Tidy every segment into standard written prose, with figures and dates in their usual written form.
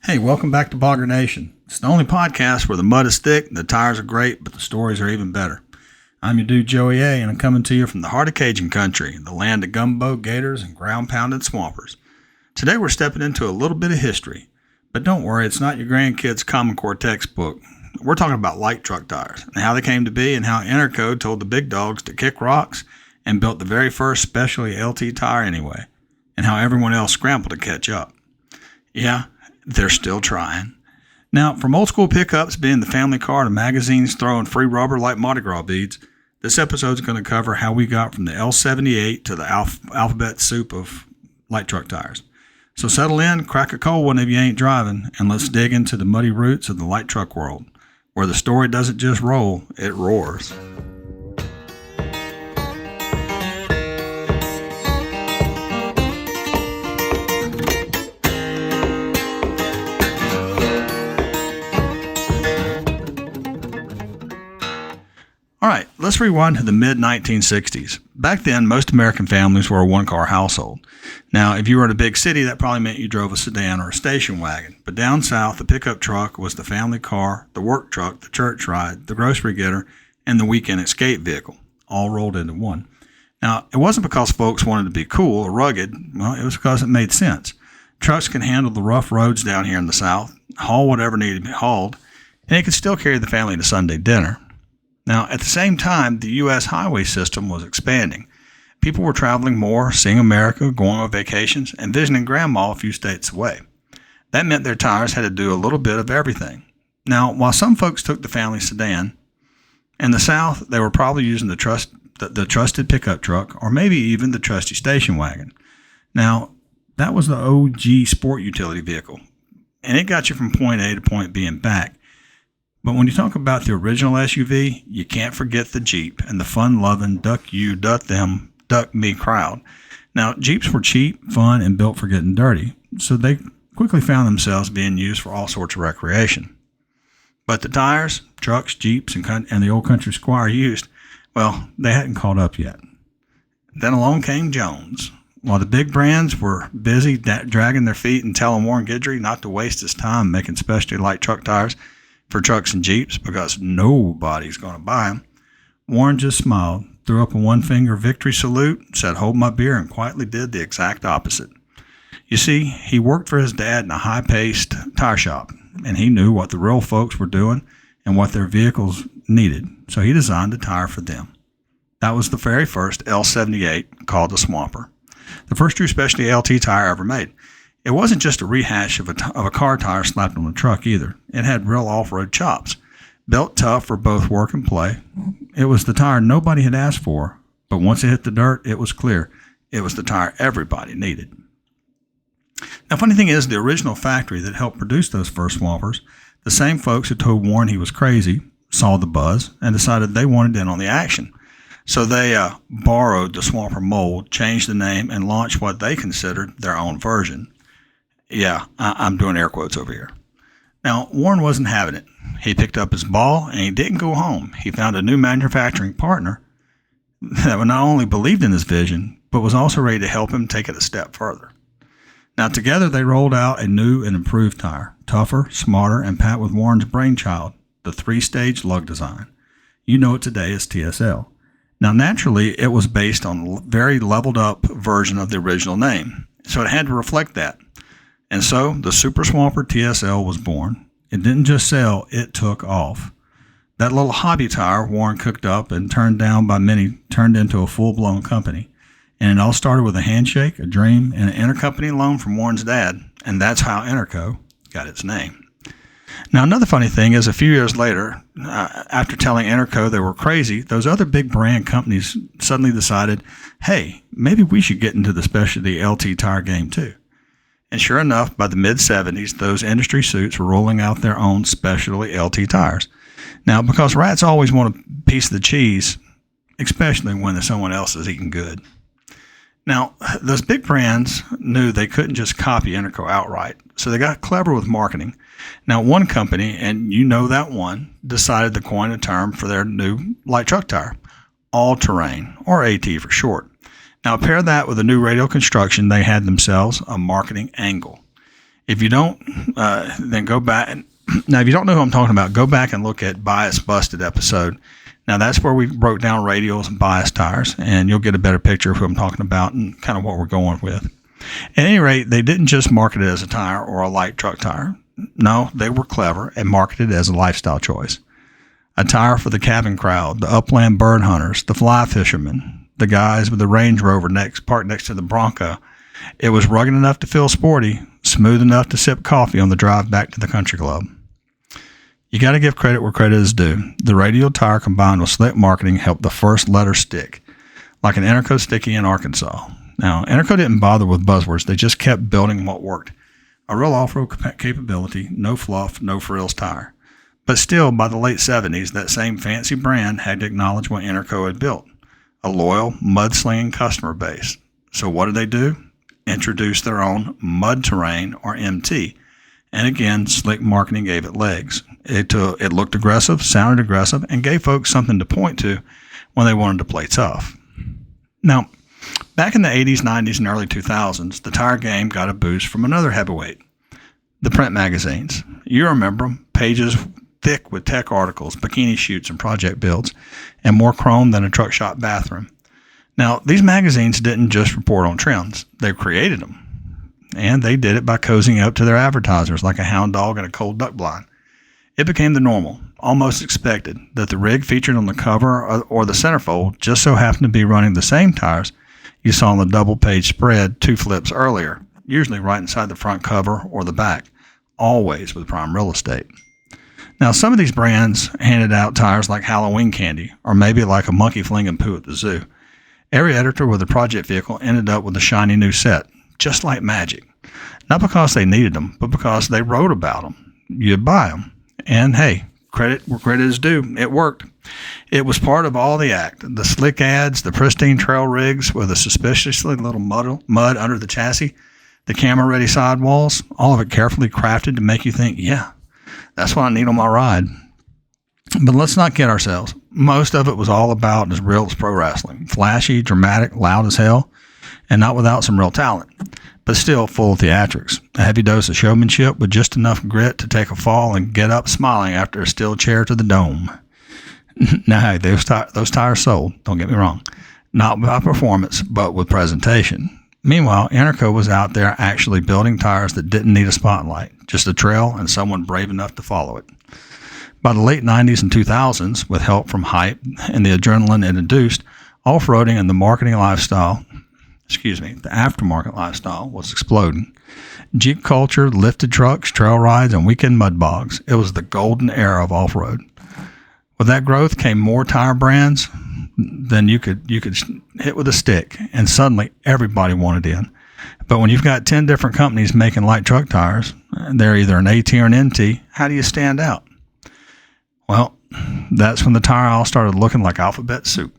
Hey, welcome back to Bogger Nation. It's the only podcast where the mud is thick, the tires are great, but the stories are even better. I'm your dude Joey A, and I'm coming to you from the heart of Cajun country, the land of gumbo, gators, and ground-pounded swampers. Today we're stepping into a little bit of history, but don't worry, it's not your grandkid's Common Core textbook. We're talking about light truck tires and how they came to be and how Interco told the big dogs to kick rocks and built the very first specialty LT tire anyway, and how everyone else scrambled to catch up. Yeah, they're still trying. Now, from old school pickups being the family car to magazines throwing free rubber like Mardi Gras beads, this episode is going to cover how we got from the L78 to the alphabet soup of light truck tires. So settle in, crack a cold one if you ain't driving, and let's dig into the muddy roots of the light truck world, where the story doesn't just roll, it roars. All right, let's rewind to the mid-1960s. Back then, most American families were a one-car household. Now, if you were in a big city, that probably meant you drove a sedan or a station wagon. But down south, the pickup truck was the family car, the work truck, the church ride, the grocery getter, and the weekend escape vehicle, all rolled into one. Now, it wasn't because folks wanted to be cool or rugged. Well, it was because it made sense. Trucks can handle the rough roads down here in the south, haul whatever needed to be hauled, and it could still carry the family to Sunday dinner. Now, at the same time, the U.S. highway system was expanding. People were traveling more, seeing America, going on vacations, and visiting grandma a few states away. That meant their tires had to do a little bit of everything. Now, while some folks took the family sedan, in the South, they were probably using the trusted pickup truck or maybe even the trusty station wagon. Now, that was the OG sport utility vehicle, and it got you from point A to point B and back. But when you talk about the original SUV, you can't forget the Jeep and the fun-loving duck you, duck them, duck me crowd. Now, Jeeps were cheap, fun, and built for getting dirty, so they quickly found themselves being used for all sorts of recreation. But the tires, trucks, Jeeps, and the old country Squire used, well, they hadn't caught up yet. Then along came Jones. While the big brands were busy dragging their feet and telling Warren Guidry not to waste his time making specialty light truck tires for trucks and Jeeps because nobody's going to buy them, Warren just smiled, threw up a one-finger victory salute, said, "Hold my beer," and quietly did the exact opposite. You see, he worked for his dad in a high-paced tire shop, and he knew what the real folks were doing and what their vehicles needed, so he designed a tire for them. That was the very first L78, called the Swamper, the first true specialty LT tire ever made. It wasn't just a rehash of a car tire slapped on a truck either. It had real off-road chops. Built tough for both work and play. It was the tire nobody had asked for, but once it hit the dirt, it was clear. It was the tire everybody needed. Now, funny thing is, the original factory that helped produce those first Swampers, the same folks who told Warren he was crazy, saw the buzz and decided they wanted in on the action. So they borrowed the Swamper mold, changed the name, and launched what they considered their own version. Yeah, I'm doing air quotes over here. Now, Warren wasn't having it. He picked up his ball and he didn't go home. He found a new manufacturing partner that not only believed in his vision, but was also ready to help him take it a step further. Now, together they rolled out a new and improved tire, tougher, smarter, and packed with Warren's brainchild, the three-stage lug design. You know it today as TSL. Now, naturally, it was based on a very leveled-up version of the original name, so it had to reflect that. And so the Super Swamper TSL was born. It didn't just sell, it took off. That little hobby tire Warren cooked up and turned down by many turned into a full-blown company. And it all started with a handshake, a dream, and an intercompany loan from Warren's dad. And that's how Interco got its name. Now, another funny thing is a few years later, after telling Interco they were crazy, those other big brand companies suddenly decided, hey, maybe we should get into the specialty LT tire game too. And sure enough, by the mid-'70s, those industry suits were rolling out their own specialty LT tires. Now, because rats always want a piece of the cheese, especially when someone else is eating good. Now, those big brands knew they couldn't just copy Interco outright, so they got clever with marketing. Now, one company, and you know that one, decided to coin a term for their new light truck tire, all-terrain, or AT for short. Now, pair that with a new radial construction, they had themselves a marketing angle. If you don't, then go back. Now, if you don't know who I'm talking about, go back and look at Bias Busted episode. Now, that's where we broke down radials and bias tires, and you'll get a better picture of who I'm talking about and kind of what we're going with. At any rate, they didn't just market it as a tire or a light truck tire. No, they were clever and marketed it as a lifestyle choice. A tire for the cabin crowd, the upland bird hunters, the fly fishermen, the guys with the Range Rover parked next to the Bronco. It was rugged enough to feel sporty, smooth enough to sip coffee on the drive back to the country club. You got to give credit where credit is due. The radial tire combined with slick marketing helped the first letter stick, like an Interco sticky in Arkansas. Now, Interco didn't bother with buzzwords. They just kept building what worked. A real off-road capability, no fluff, no frills tire. But still, by the late 70s, that same fancy brand had to acknowledge what Interco had built, a loyal, mud-slinging customer base. So what did they do? Introduce their own mud terrain, or MT. And again, slick marketing gave it legs. It looked aggressive, sounded aggressive, and gave folks something to point to when they wanted to play tough. Now, back in the 80s, 90s, and early 2000s, the tire game got a boost from another heavyweight, the print magazines. You remember them, pages thick with tech articles, bikini shoots, and project builds, and more chrome than a truck shop bathroom. Now, these magazines didn't just report on trends. They created them. And they did it by cozying up to their advertisers like a hound dog in a cold duck blind. It became the normal, almost expected, that the rig featured on the cover or the centerfold just so happened to be running the same tires you saw on the double-page spread 2 flips earlier, usually right inside the front cover or the back, always with prime real estate. Now, some of these brands handed out tires like Halloween candy, or maybe like a monkey flinging poo at the zoo. Every editor with a project vehicle ended up with a shiny new set, just like magic. Not because they needed them, but because they wrote about them. You'd buy them. And hey, credit where credit is due, it worked. It was part of all the act. The slick ads, the pristine trail rigs with a suspiciously little mud under the chassis, the camera-ready sidewalls, all of it carefully crafted to make you think, yeah, that's what I need on my ride. But let's not kid ourselves. Most of it was all about as real as pro wrestling. Flashy, dramatic, loud as hell, and not without some real talent, but still full of theatrics. A heavy dose of showmanship with just enough grit to take a fall and get up smiling after a steel chair to the dome. Now, hey, those tires sold, don't get me wrong. Not by performance, but with presentation. Meanwhile, Interco was out there actually building tires that didn't need a spotlight, just a trail and someone brave enough to follow it. By the late 90s and 2000s, with help from hype and the adrenaline it induced, off-roading and the aftermarket lifestyle was exploding. Jeep culture, lifted trucks, trail rides, and weekend mud bogs. It was the golden era of off-road. With that growth came more tire brands than you could hit with a stick, and suddenly everybody wanted in. But when you've got 10 different companies making light truck tires, and they're either an AT or an NT, how do you stand out? Well, that's when the tire aisle started looking like alphabet soup.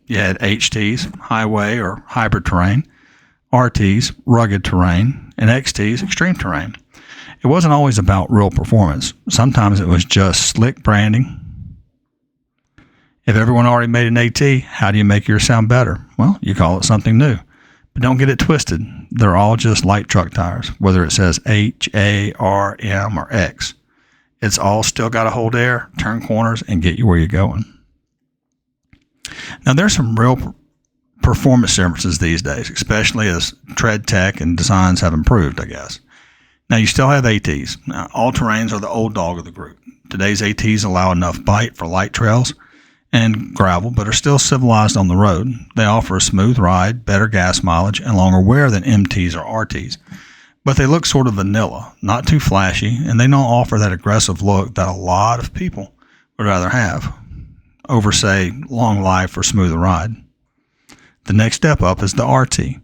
You had HTs, highway or hybrid terrain, RTs, rugged terrain, and XTs, extreme terrain. It wasn't always about real performance. Sometimes it was just slick branding. If everyone already made an AT, how do you make yours sound better? Well, you call it something new. But don't get it twisted. They're all just light truck tires, whether it says H, A, R, M, or X. It's all still got to hold air, turn corners, and get you where you're going. Now, there's some real performance differences these days, especially as tread tech and designs have improved, I guess. Now, you still have ATs. Now, all-terrains are the old dog of the group. Today's ATs allow enough bite for light trails and gravel, but are still civilized on the road. They offer a smooth ride, better gas mileage, and longer wear than MTs or RTs. But they look sort of vanilla, not too flashy, and they don't offer that aggressive look that a lot of people would rather have over, say, long life or smoother ride. The next step up is the RT.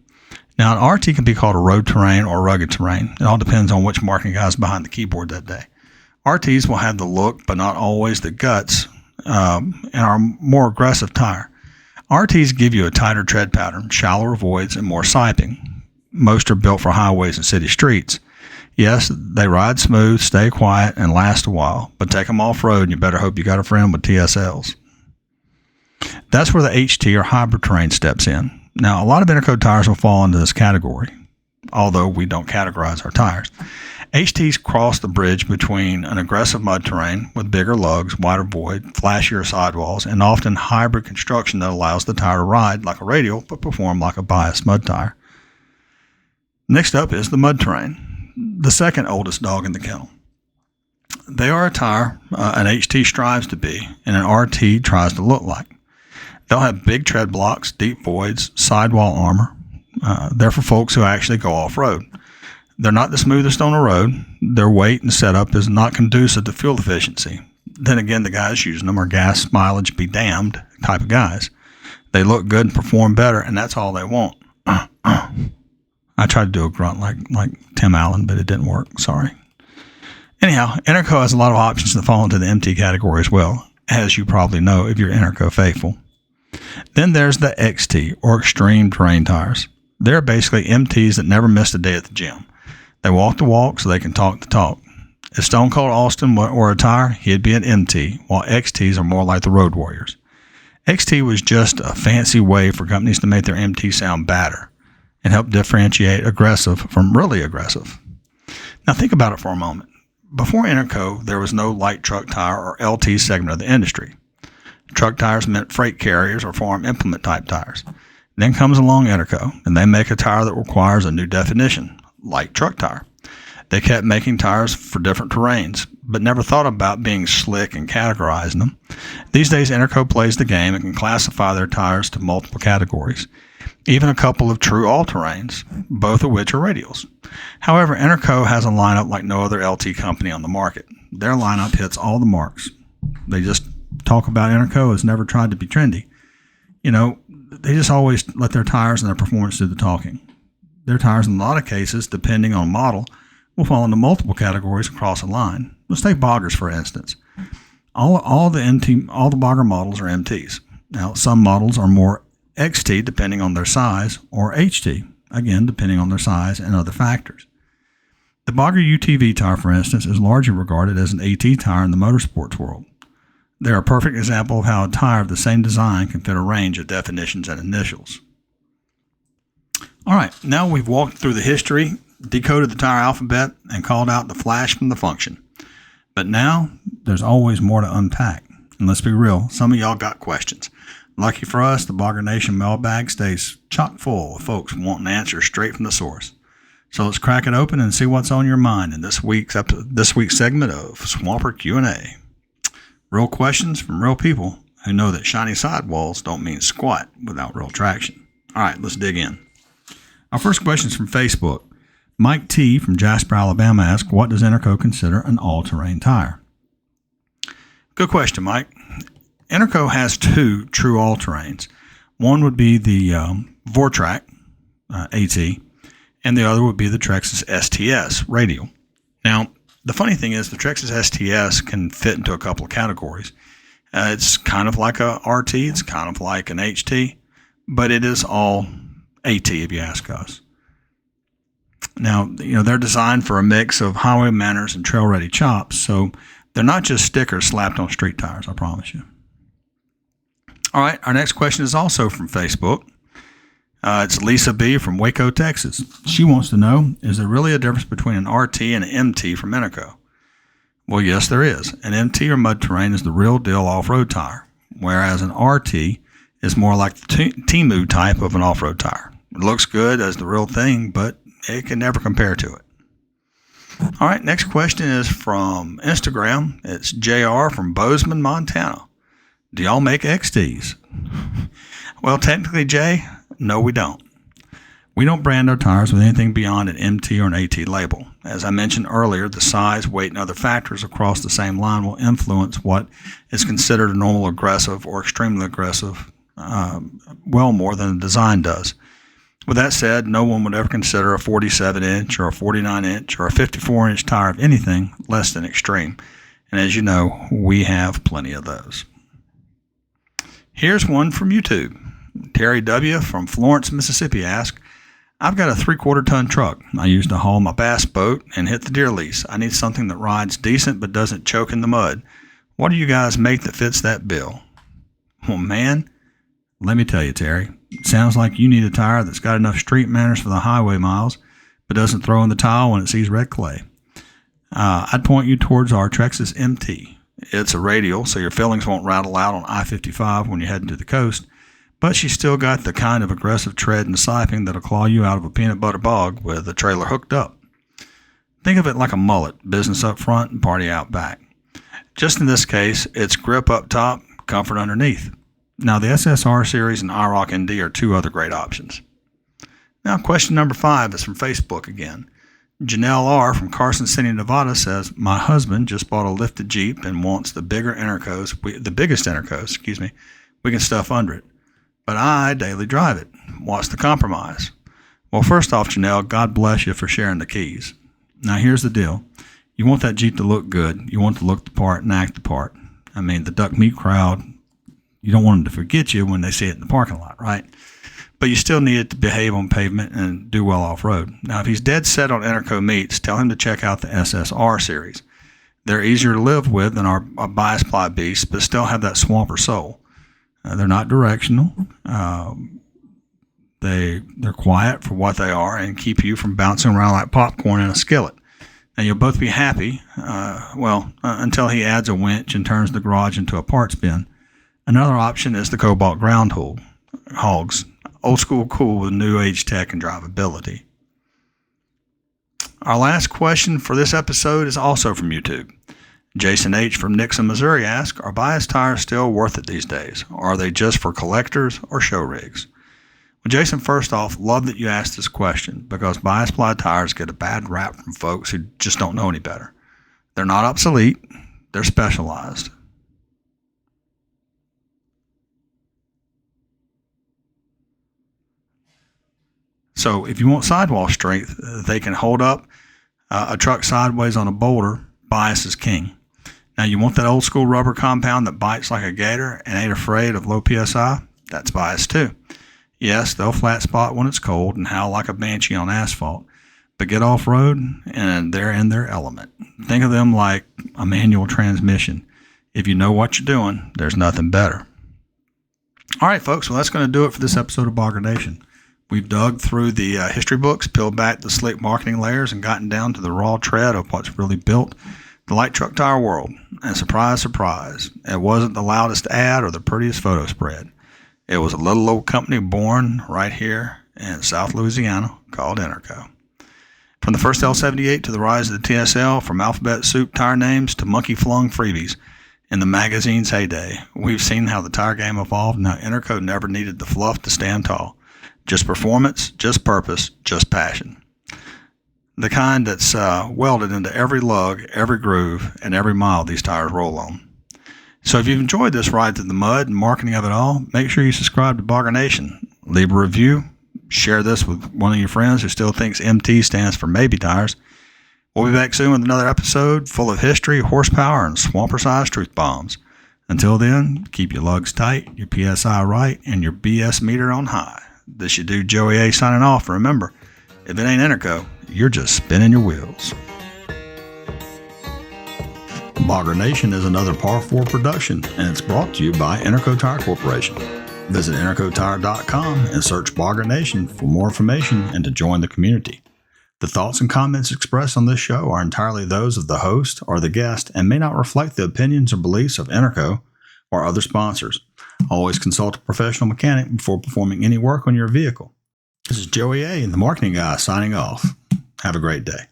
Now, an RT can be called a road terrain or rugged terrain. It all depends on which marketing guy's behind the keyboard that day. RTs will have the look, but not always the guts, and are a more aggressive tire. RTs give you a tighter tread pattern, shallower voids, and more siping. Most are built for highways and city streets. Yes, they ride smooth, stay quiet, and last a while, but take them off-road and you better hope you got a friend with TSLs. That's where the HT or hybrid terrain steps in. Now, a lot of Interco tires will fall into this category, although we don't categorize our tires. HTs cross the bridge between an aggressive mud terrain with bigger lugs, wider void, flashier sidewalls, and often hybrid construction that allows the tire to ride like a radial but perform like a biased mud tire. Next up is the mud terrain, the second oldest dog in the kennel. They are a tire an HT strives to be and an RT tries to look like. They'll have big tread blocks, deep voids, sidewall armor. They're for folks who actually go off-road. They're not the smoothest on the road. Their weight and setup is not conducive to fuel efficiency. Then again, the guys using them are gas mileage be damned type of guys. They look good and perform better, and that's all they want. I tried to do a grunt like Tim Allen, but it didn't work. Sorry. Anyhow, Interco has a lot of options that fall into the MT category as well, as you probably know if you're Interco faithful. Then there's the XT, or extreme terrain tires. They're basically MTs that never missed a day at the gym. They walk the walk so they can talk the talk. If Stone Cold Austin were a tire, he'd be an MT, while XTs are more like the Road Warriors. XT was just a fancy way for companies to make their MT sound badder and help differentiate aggressive from really aggressive. Now think about it for a moment. Before Interco, there was no light truck tire or LT segment of the industry. Truck tires meant freight carriers or farm implement type tires. Then comes along Interco, and they make a tire that requires a new definition, light truck tire. They kept making tires for different terrains, but never thought about being slick and categorizing them. These days, Interco plays the game and can classify their tires to multiple categories, even a couple of true all-terrains, both of which are radials. However, Interco has a lineup like no other LT company on the market. Their lineup hits all the marks. They just talk about Interco as never tried to be trendy. You know, they just always let their tires and their performance do the talking. Their tires, in a lot of cases, depending on model, will fall into multiple categories across a line. Let's take boggers, for instance. All the bogger models are MTs. Now, some models are more XT depending on their size, or HT, again, depending on their size and other factors. The Bogger UTV tire, for instance, is largely regarded as an AT tire in the motorsports world. They're a perfect example of how a tire of the same design can fit a range of definitions and initials. All right, now we've walked through the history, decoded the tire alphabet, and called out the flash from the function. But now, there's always more to unpack. And let's be real, some of y'all got questions. Lucky for us, the Bogger Nation mailbag stays chock full of folks wanting answers straight from the source. So let's crack it open and see what's on your mind in this week's segment of Swamper Q&A. Real questions from real people who know that shiny sidewalls don't mean squat without real traction. All right, let's dig in. Our first question is from Facebook. Mike T. from Jasper, Alabama asks, what does Interco consider an all-terrain tire? Good question, Mike. Interco has two true all-terrains. One would be the Vortrac AT, and the other would be the Trexus STS radial. Now, the funny thing is the Trexus STS can fit into a couple of categories. It's kind of like a RT, it's kind of like an HT, but it is all AT if you ask us. Now, they're designed for a mix of highway manners and trail-ready chops, so they're not just stickers slapped on street tires, I promise you. All right, our next question is also from Facebook. It's Lisa B. from Waco, Texas. She wants to know, is there really a difference between an RT and an MT from Interco? Well, yes, there is. An MT or mud terrain is the real deal off-road tire, whereas an RT is more like the Temu type of an off-road tire. It looks good as the real thing, but it can never compare to it. All right, next question is from Instagram. It's JR from Bozeman, Montana. Do y'all make XTs? Well, technically, Jay, no, we don't. We don't brand our tires with anything beyond an MT or an AT label. As I mentioned earlier, the size, weight, and other factors across the same line will influence what is considered a normal aggressive or extremely aggressive well more than the design does. With that said, no one would ever consider a 47-inch or a 49-inch or a 54-inch tire of anything less than extreme. And as you know, we have plenty of those. Here's one from YouTube. Terry W. from Florence, Mississippi asks, I've got a 3/4 ton truck I use to haul my bass boat and hit the deer lease. I need something that rides decent but doesn't choke in the mud. What do you guys make that fits that bill? Well, man, let me tell you, Terry, it sounds like you need a tire that's got enough street manners for the highway miles but doesn't throw in the towel when it sees red clay. I'd point you towards our Trexus MT. It's a radial, so your fillings won't rattle out on I-55 when you're heading to the coast, but she's still got the kind of aggressive tread and siping that'll claw you out of a peanut butter bog with the trailer hooked up. Think of it like a mullet, business up front and party out back. Just in this case, it's grip up top, comfort underneath. Now, the SSR series and IROC ND are two other great options. Now, question number 5 is from Facebook again. Janelle R. from Carson City, Nevada says, my husband just bought a lifted Jeep and wants the biggest Intercos, we can stuff under it. But I daily drive it. What's the compromise? Well, first off, Janelle, God bless you for sharing the keys. Now, here's the deal. You want that Jeep to look good. You want to look the part and act the part. I mean, the duck meat crowd, you don't want them to forget you when they see it in the parking lot, right? But you still need it to behave on pavement and do well off-road. Now, if he's dead set on Interco meats, tell him to check out the SSR series. They're easier to live with than our bias ply beasts, but still have that swamper soul. They're not directional. They're quiet for what they are and keep you from bouncing around like popcorn in a skillet. Now, you'll both be happy, until he adds a winch and turns the garage into a parts bin. Another option is the Cobalt ground hogs. Old school cool with new age tech and drivability. Our last question for this episode is also from YouTube. Jason H. from Nixon, Missouri asks, are bias tires still worth it these days? Or are they just for collectors or show rigs? Well, Jason, first off, love that you asked this question because bias ply tires get a bad rap from folks who just don't know any better. They're not obsolete, they're specialized. So if you want sidewall strength, they can hold up a truck sideways on a boulder. Bias is king. Now you want that old school rubber compound that bites like a gator and ain't afraid of low PSI? That's bias too. Yes, they'll flat spot when it's cold and howl like a banshee on asphalt, but get off-road and they're in their element. Think of them like a manual transmission. If you know what you're doing, there's nothing better. All right, folks, well, that's going to do it for this episode of Bogger Nation. We've dug through the history books, peeled back the slick marketing layers, and gotten down to the raw tread of what's really built the light truck tire world. And surprise, surprise, it wasn't the loudest ad or the prettiest photo spread. It was a little old company born right here in South Louisiana called Interco. From the first L78 to the rise of the TSL, from alphabet soup tire names to monkey-flung freebies in the magazine's heyday, we've seen how the tire game evolved and how Interco never needed the fluff to stand tall. Just performance, just purpose, just passion. The kind that's welded into every lug, every groove, and every mile these tires roll on. So if you've enjoyed this ride through the mud and marketing of it all, make sure you subscribe to Bogger Nation. Leave a review. Share this with one of your friends who still thinks MT stands for maybe tires. We'll be back soon with another episode full of history, horsepower, and swamper-sized truth bombs. Until then, keep your lugs tight, your PSI right, and your BS meter on high. This your dude Joey A signing off. Remember, if it ain't Interco, you're just spinning your wheels. Bogger Nation is another Par 4 production, and it's brought to you by Interco Tire Corporation. Visit intercotire.com and search Bogger Nation for more information and to join the community. The thoughts and comments expressed on this show are entirely those of the host or the guest and may not reflect the opinions or beliefs of Interco or other sponsors. Always consult a professional mechanic before performing any work on your vehicle. This is Joey A., the marketing guy, signing off. Have a great day.